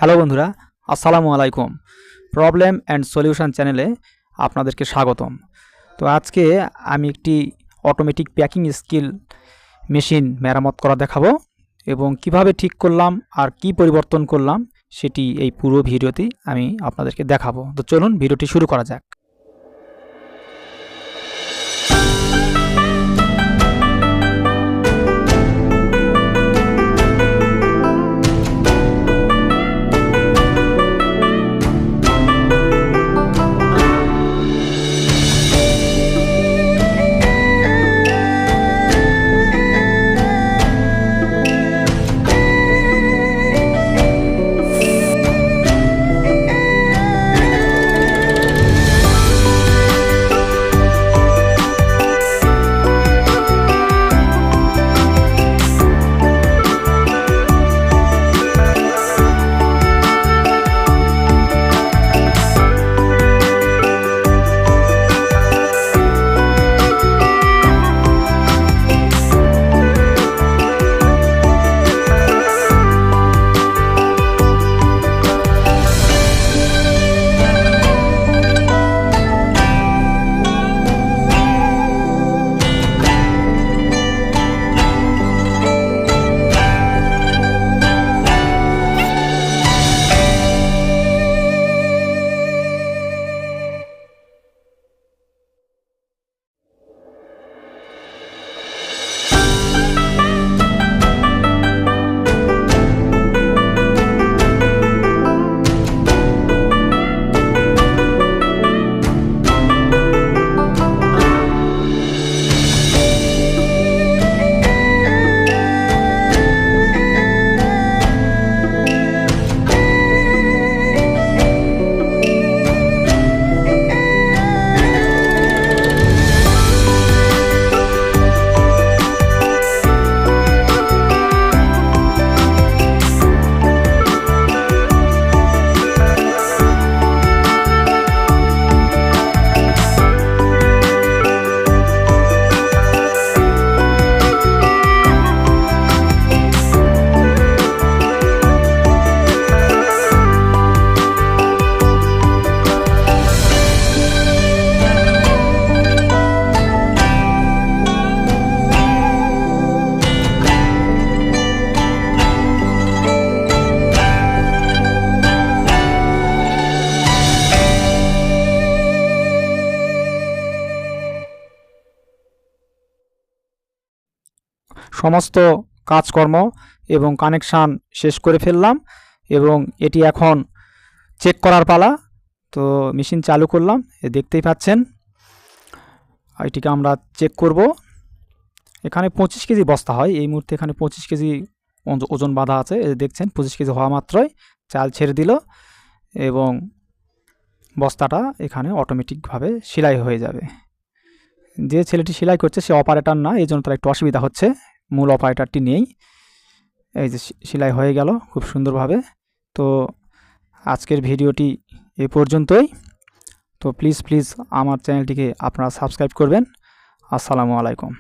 Hello বন্ধুরা, আসসালামু আলাইকুম। প্রবলেম অ্যান্ড সলিউশন চ্যানেলে আপনাদেরকে স্বাগতম। তো আজকে আমি একটি অটোমেটিক প্যাকিং স্কিল মেশিন মেরামত করা দেখাবো এবং কিভাবে ঠিক করলাম আর কি পরিবর্তন করলাম সেটি এই পুরো ভিডিওতেই আমি আপনাদেরকে দেখাবো। তো চলুন ভিডিওটি শুরু করা যাক। সমস্ত কাজকর্ম এবং কানেকশান শেষ করে ফেললাম এবং এটি এখন চেক করার পালা। তো মেশিন চালু করলাম, দেখতেই পাচ্ছেন। এটিকে আমরা চেক করব। এখানে 25 কেজি বস্তা হয়, এই মুহূর্তে এখানে 25 কেজি ওজন বাঁধা আছে। দেখছেন 25 কেজি হওয়া মাত্রই চাল ছেড়ে দিল এবং বস্তাটা এখানে অটোমেটিকভাবে সেলাই হয়ে যাবে। যে ছেলেটি সেলাই করছে সে অপারেটর না, এই জন্য তার একটু অসুবিধা হচ্ছে। মূল অপারেটরটি নেই। এই যে সেলাই হয়ে গেল খুব সুন্দরভাবে। তো আজকের ভিডিওটি এ পর্যন্তই। তো প্লিজ আমার চ্যানেলটিকে আপনারা সাবস্ক্রাইব করবেন। আসসালামু আলাইকুম।